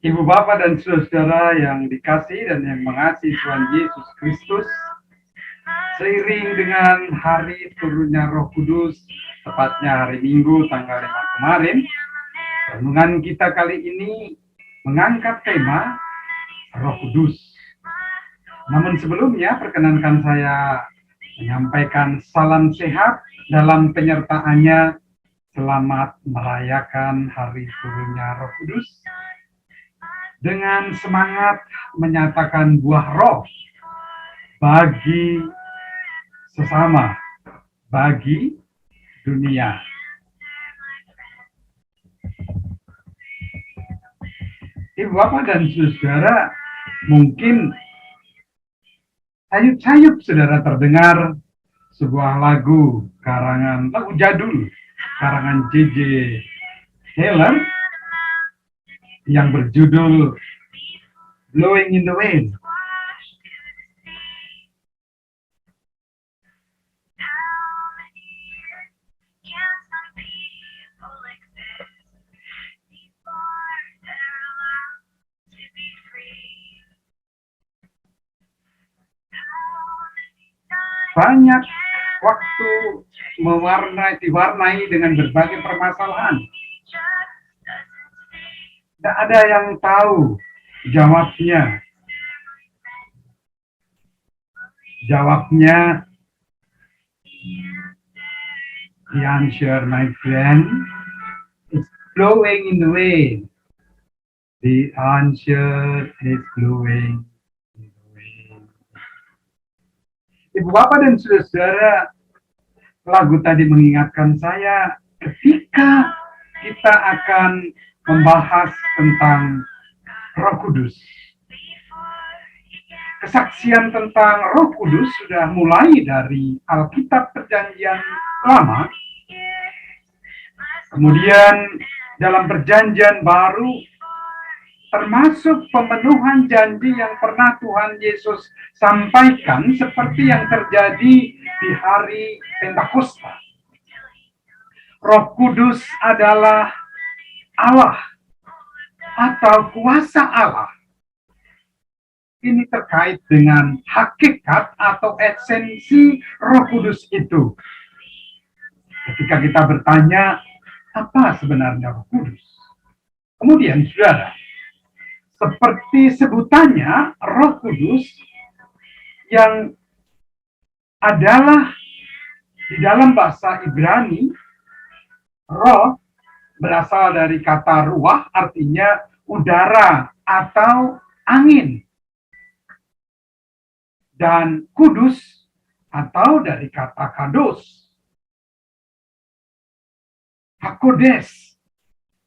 Ibu Bapak dan saudara yang dikasihi dan yang mengasihi Tuhan Yesus Kristus, seiring dengan hari turunnya Roh Kudus, tepatnya hari Minggu tanggal 5 kemarin, renungan kita kali ini mengangkat tema Roh Kudus. Namun sebelumnya, perkenankan saya menyampaikan salam sehat dalam penyertaannya. Selamat merayakan hari turunnya Roh Kudus dengan semangat menyatakan buah roh bagi sesama, bagi dunia. Ibu Bapak dan saudara, mungkin sayup-sayup saudara terdengar sebuah lagu jadul karangan J.J. Taylor yang berjudul Blowing in the Wind. Banyak waktu diwarnai dengan berbagai permasalahan. Tidak ada yang tahu jawabnya. Jawabnya, the answer, my friend, is blowing in the wind. The answer is blowing in the wind. Ibu Bapak dan saudara, lagu tadi mengingatkan saya ketika kita akan membahas tentang Roh Kudus. Kesaksian tentang Roh Kudus sudah mulai dari Alkitab Perjanjian Lama. Kemudian dalam Perjanjian Baru termasuk pemenuhan janji yang pernah Tuhan Yesus sampaikan seperti yang terjadi di hari Pentakosta. Roh Kudus adalah Allah atau kuasa Allah. Ini terkait dengan hakikat atau esensi Roh Kudus itu. Ketika kita bertanya, apa sebenarnya Roh Kudus? Kemudian, saudara, seperti sebutannya, Roh Kudus yang adalah di dalam bahasa Ibrani, roh berasal dari kata ruah, artinya udara atau angin. Dan kudus atau dari kata kados. Hakodes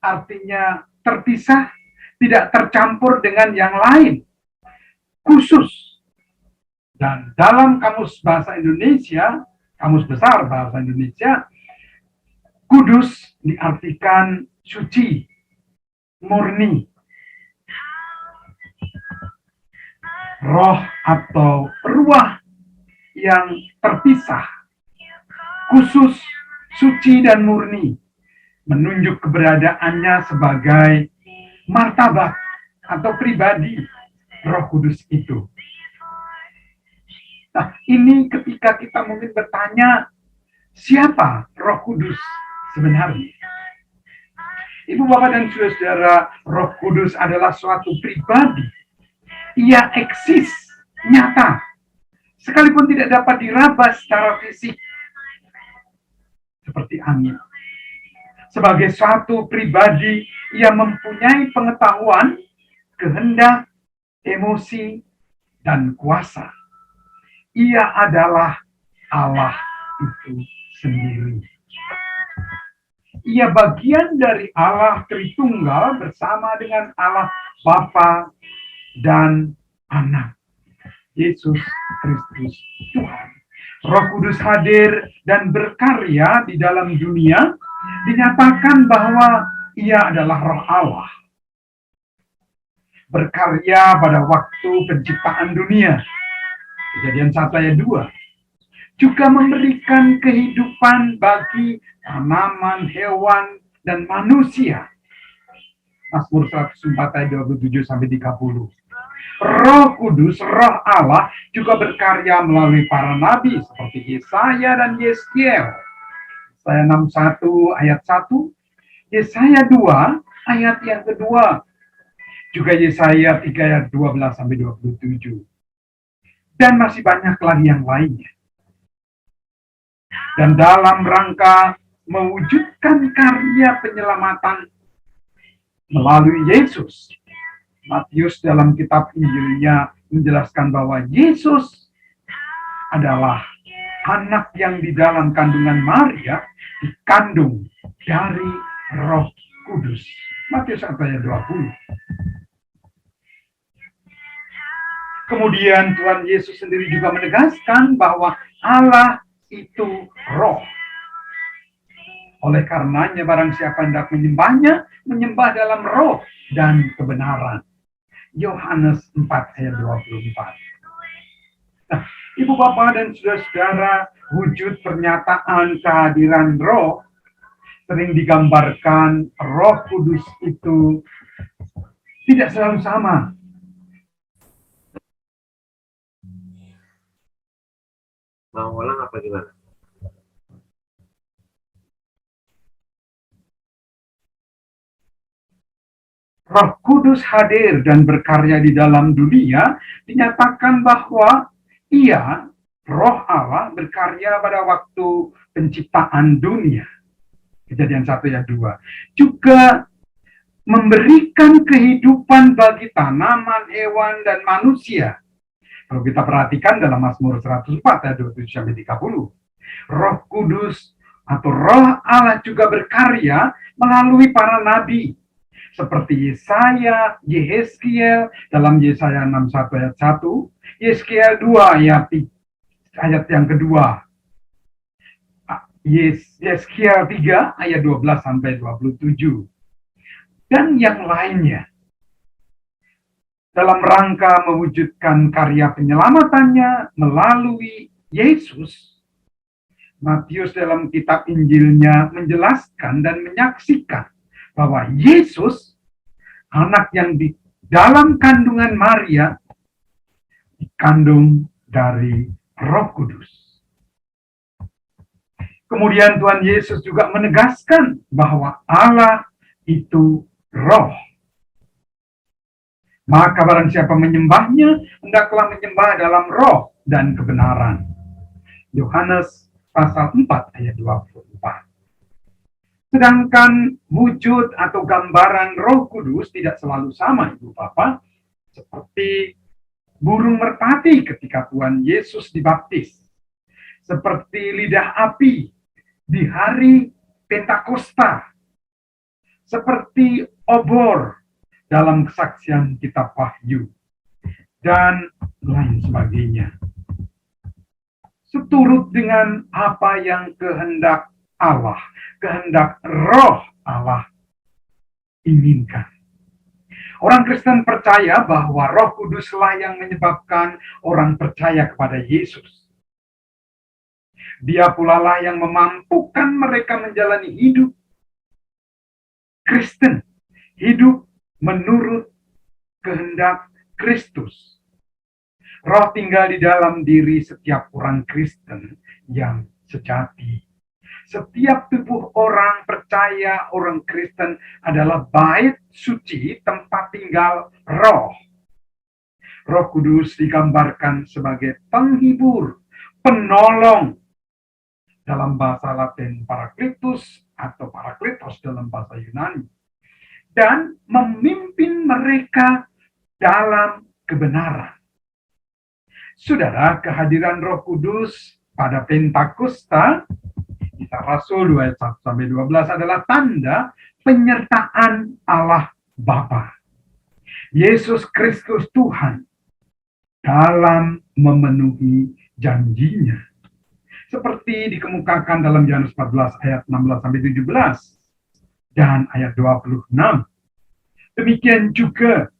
artinya terpisah, tidak tercampur dengan yang lain, khusus. Dan dalam kamus bahasa Indonesia, kamus besar bahasa Indonesia, kudus diartikan suci, murni. Roh atau ruah yang terpisah, khusus, suci, dan murni, menunjuk keberadaannya sebagai martabat atau pribadi Roh Kudus itu. Nah, ini ketika kita mungkin bertanya, siapa Roh Kudus sebenarnya? Ibu Bapak dan saudara, Roh Kudus adalah suatu pribadi. Ia eksis, nyata, sekalipun tidak dapat diraba secara fisik, seperti angin. Sebagai suatu pribadi, ia mempunyai pengetahuan, kehendak, emosi, dan kuasa. Ia adalah Allah itu sendiri. Ia bagian dari Allah Tritunggal bersama dengan Allah Bapa dan Anak, Yesus Kristus Tuhan. Roh Kudus hadir dan berkarya di dalam dunia, dinyatakan bahwa ia adalah Roh Allah. Berkarya pada waktu penciptaan dunia, Kejadian 1 ayat 2. Juga memberikan kehidupan bagi tanaman, hewan, dan manusia. Mazmur 104 ayat 27 sampai 30. Roh Kudus, Roh Allah juga berkarya melalui para nabi seperti Yesaya dan Yeskiel. Yesaya 61 ayat 1, Yesaya 2 ayat yang kedua, juga Yesaya 3 ayat 12 sampai 27. Dan masih banyak lagi yang lainnya. Dan dalam rangka mewujudkan karya penyelamatan melalui Yesus, Matius dalam kitab Injilnya menjelaskan bahwa Yesus adalah anak yang di dalam kandungan Maria dikandung dari Roh Kudus. Matius ayat 20. Kemudian Tuhan Yesus sendiri juga menegaskan bahwa Allah itu roh. Oleh karenanya barang siapa hendak menyembahnya, menyembah dalam roh dan kebenaran. Yohanes 4 ayat 24. Nah, Ibu Bapak dan Saudara-saudara, wujud pernyataan kehadiran roh sering digambarkan Roh Kudus itu tidak selalu sama. Mau ulang apa gimana? Roh Kudus hadir dan berkarya di dalam dunia, dinyatakan bahwa ia, Roh Allah, berkarya pada waktu penciptaan dunia. Kejadian 1 ayat 2. Juga memberikan kehidupan bagi tanaman, hewan, dan manusia. Kalau kita perhatikan dalam Mazmur 104 ayat 27 sampai 30. Roh Kudus atau Roh Allah juga berkarya melalui para nabi. Seperti Yesaya, Yeskiel dalam Yesaya 61 ayat 1, Yeskiel 2 ayat yang kedua, Yeskiel 3 ayat 12 sampai 27, dan yang lainnya. Dalam rangka mewujudkan karya penyelamatannya melalui Yesus, Matius dalam kitab Injilnya menjelaskan dan menyaksikan bahwa Yesus, anak yang di dalam kandungan Maria, dikandung dari Roh Kudus. Kemudian Tuhan Yesus juga menegaskan bahwa Allah itu roh. Maka barang siapa menyembahnya, hendaklah menyembah dalam roh dan kebenaran. Yohanes pasal 4 ayat 24. Sedangkan wujud atau gambaran Roh Kudus tidak selalu sama, Ibu Bapak. Seperti burung merpati ketika Tuhan Yesus dibaptis. Seperti lidah api di hari Pentakosta. Seperti obor dalam kesaksian kitab Wahyu. Dan lain sebagainya. Seturut dengan apa yang kehendak Allah, kehendak Roh Allah inginkan. Orang Kristen percaya bahwa Roh Kuduslah yang menyebabkan orang percaya kepada Yesus. Dia pula lah yang memampukan mereka menjalani hidup Kristen, hidup menurut kehendak Kristus. Roh tinggal di dalam diri setiap orang Kristen yang sejati. Setiap tubuh orang percaya, orang Kristen adalah bait suci, tempat tinggal roh. Roh Kudus digambarkan sebagai penghibur, penolong dalam bahasa Latin Parakletos atau Parakletos dalam bahasa Yunani. Dan memimpin mereka dalam kebenaran. Saudara, kehadiran Roh Kudus pada Pentakosta, Kisah Rasul 2 ayat 1-12 adalah tanda penyertaan Allah Bapa. Yesus Kristus Tuhan dalam memenuhi janjinya. Seperti dikemukakan dalam Yohanes 14 ayat 16-17 dan ayat 26. Demikian juga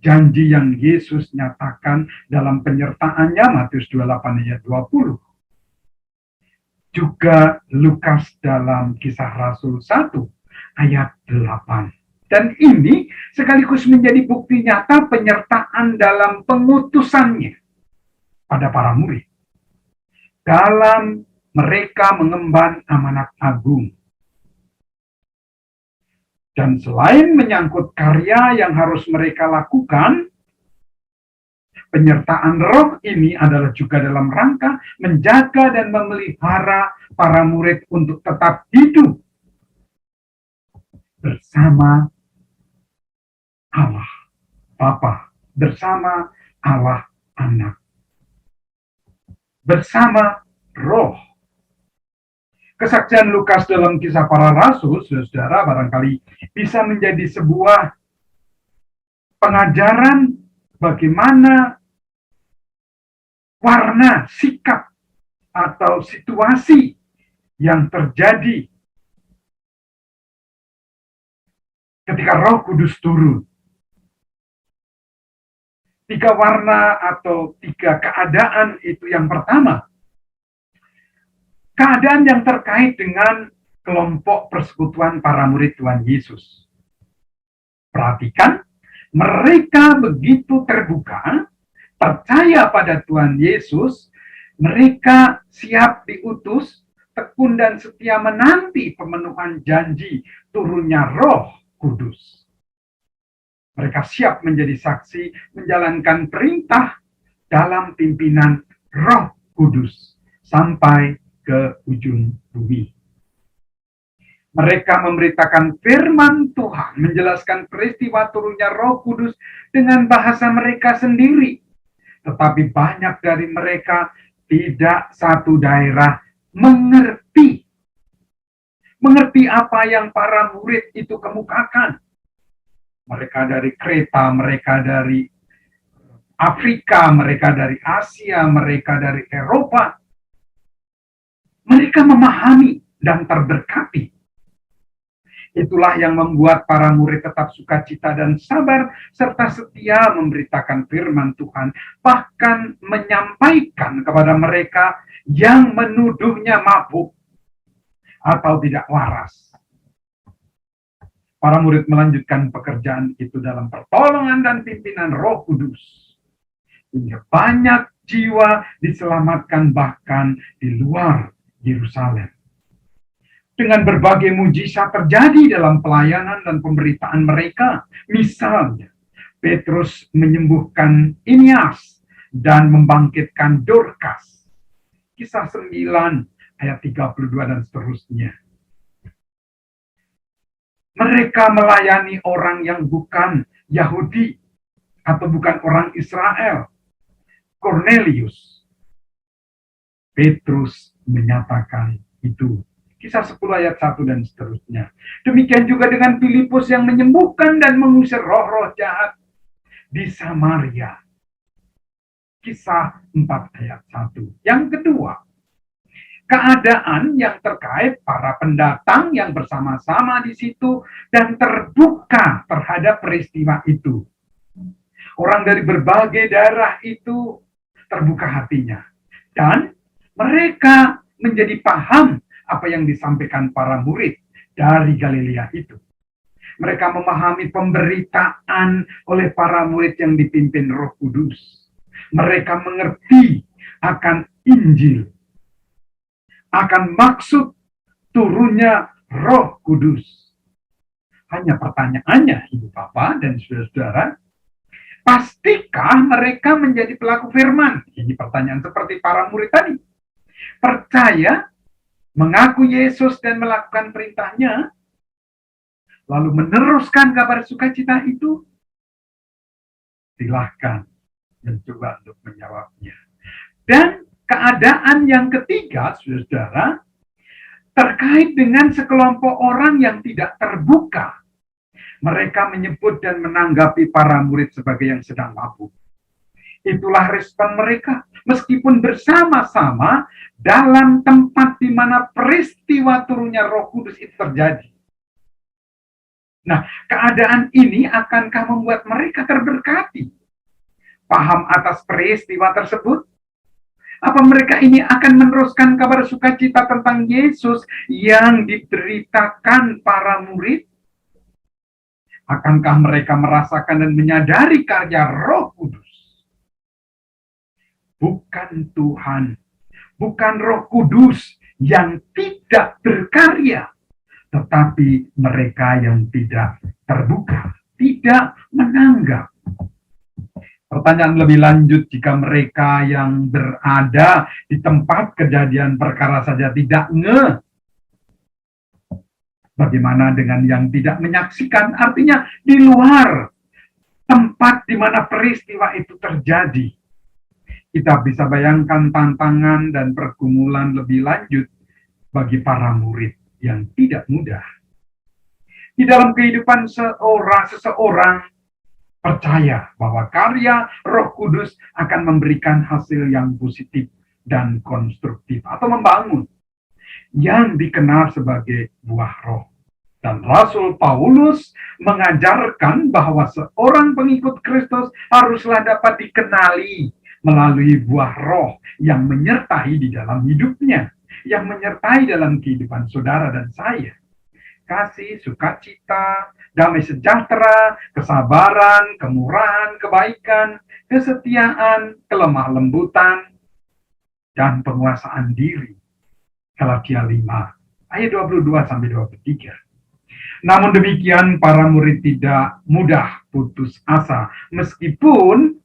janji yang Yesus nyatakan dalam penyertaannya Matius 28 ayat 20. Juga Lukas dalam Kisah Rasul 1 ayat 8. Dan ini sekaligus menjadi bukti nyata penyertaan dalam pengutusannya pada para murid. Dalam mereka mengemban amanat agung. Dan selain menyangkut karya yang harus mereka lakukan, penyertaan roh ini adalah juga dalam rangka menjaga dan memelihara para murid untuk tetap hidup bersama Allah Bapa, bersama Allah Anak, bersama Roh. Kesaksian Lukas dalam Kisah Para Rasul, saudara, barangkali bisa menjadi sebuah pengajaran bagaimana warna, sikap, atau situasi yang terjadi ketika Roh Kudus turun. 3 warna atau 3 keadaan itu. Yang pertama, keadaan yang terkait dengan kelompok persekutuan para murid Tuhan Yesus. Perhatikan, mereka begitu terbuka, percaya pada Tuhan Yesus, mereka siap diutus, tekun dan setia menanti pemenuhan janji turunnya Roh Kudus. Mereka siap menjadi saksi, menjalankan perintah dalam pimpinan Roh Kudus sampai ke ujung bumi. Mereka memberitakan firman Tuhan, menjelaskan peristiwa turunnya Roh Kudus dengan bahasa mereka sendiri. Tetapi banyak dari mereka tidak satu daerah mengerti apa yang para murid itu kemukakan. Mereka dari Kreta, mereka dari Afrika, mereka dari Asia, mereka dari Eropa. Mereka memahami dan terberkati. Itulah yang membuat para murid tetap sukacita dan sabar, serta setia memberitakan firman Tuhan, bahkan menyampaikan kepada mereka yang menuduhnya mabuk atau tidak waras. Para murid melanjutkan pekerjaan itu dalam pertolongan dan pimpinan Roh Kudus. Hingga banyak jiwa diselamatkan bahkan di luar Yerusalem. Dengan berbagai mujizat terjadi dalam pelayanan dan pemberitaan mereka. Misalnya, Petrus menyembuhkan Inias dan membangkitkan Dorcas. Kisah 9 ayat 32 dan seterusnya. Mereka melayani orang yang bukan Yahudi atau bukan orang Israel. Cornelius. Petrus menyatakan itu. Kisah 10 ayat 1 dan seterusnya. Demikian juga dengan Filipus yang menyembuhkan dan mengusir roh-roh jahat di Samaria. Kisah 4 ayat 1. Yang kedua, keadaan yang terkait para pendatang yang bersama-sama di situ dan terbuka terhadap peristiwa itu. Orang dari berbagai daerah itu terbuka hatinya. Dan mereka menjadi paham apa yang disampaikan para murid dari Galilea itu. Mereka memahami pemberitaan oleh para murid yang dipimpin Roh Kudus. Mereka mengerti akan Injil, akan maksud turunnya Roh Kudus. Hanya pertanyaannya, Ibu Bapak dan saudara-saudara, pastikah mereka menjadi pelaku firman? Ini pertanyaan seperti para murid tadi. Percaya, mengaku Yesus dan melakukan perintahnya, lalu meneruskan kabar sukacita itu? Silahkan mencoba untuk menjawabnya. Dan keadaan yang ketiga, saudara, terkait dengan sekelompok orang yang tidak terbuka. Mereka menyebut dan menanggapi para murid sebagai yang sedang mabuk. Itulah respon mereka, meskipun bersama-sama dalam tempat di mana peristiwa turunnya Roh Kudus itu terjadi. Nah, keadaan ini akankah membuat mereka terberkati? Paham atas peristiwa tersebut? Apa mereka ini akan meneruskan kabar sukacita tentang Yesus yang diberitakan para murid? Akankah mereka merasakan dan menyadari karya Roh Kudus? Bukan Tuhan, bukan Roh Kudus yang tidak berkarya, tetapi mereka yang tidak terbuka, tidak menanggap. Pertanyaan lebih lanjut, jika mereka yang berada di tempat kejadian perkara saja tidak ngeh, bagaimana dengan yang tidak menyaksikan? Artinya di luar tempat di mana peristiwa itu terjadi. Kita bisa bayangkan tantangan dan pergumulan lebih lanjut bagi para murid yang tidak mudah. Di dalam kehidupan seseorang percaya bahwa karya Roh Kudus akan memberikan hasil yang positif dan konstruktif atau membangun, yang dikenal sebagai buah roh. Dan Rasul Paulus mengajarkan bahwa seorang pengikut Kristus haruslah dapat dikenali melalui buah roh yang menyertai di dalam hidupnya, yang menyertai dalam kehidupan saudara dan saya. Kasih, sukacita, damai sejahtera, kesabaran, kemurahan, kebaikan, kesetiaan, kelemah lembutan, dan penguasaan diri. Galatia 5 ayat 22-23. Namun demikian, para murid tidak mudah putus asa, meskipun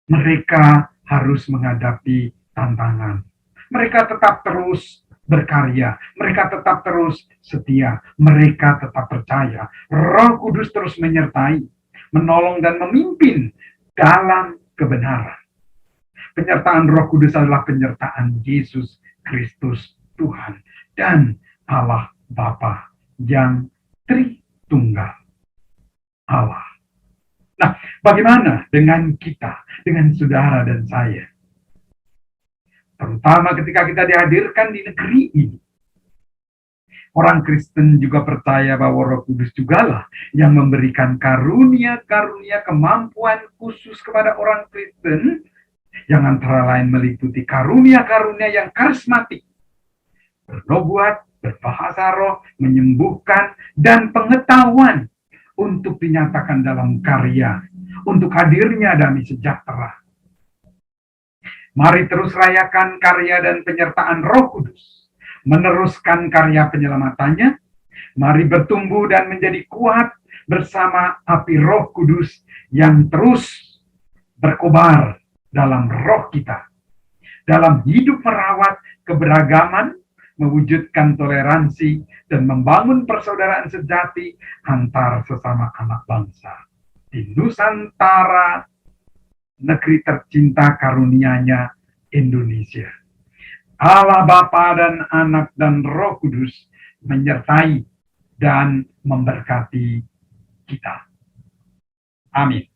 mereka harus menghadapi tantangan. Mereka tetap terus berkarya, mereka tetap terus setia, mereka tetap percaya. Roh Kudus terus menyertai, menolong dan memimpin dalam kebenaran. Penyertaan Roh Kudus adalah penyertaan Yesus Kristus Tuhan dan Allah Bapa yang Tritunggal Allah. Nah, bagaimana dengan kita, dengan saudara dan saya? Terutama ketika kita dihadirkan di negeri ini. Orang Kristen juga percaya bahwa Roh Kudus jugalah yang memberikan karunia-karunia kemampuan khusus kepada orang Kristen, yang antara lain meliputi karunia-karunia yang karismatik, bernubuat, berbahasa roh, menyembuhkan, dan pengetahuan untuk dinyatakan dalam karya, untuk hadirnya damai sejahtera. Mari terus rayakan karya dan penyertaan Roh Kudus, meneruskan karya penyelamatannya. Mari bertumbuh dan menjadi kuat bersama api Roh Kudus yang terus berkobar dalam roh kita, dalam hidup merawat keberagaman, mewujudkan toleransi, dan membangun persaudaraan sejati antar sesama anak bangsa. Di Nusantara, negeri tercinta karunia-Nya Indonesia. Allah Bapa dan Anak dan Roh Kudus menyertai dan memberkati kita. Amin.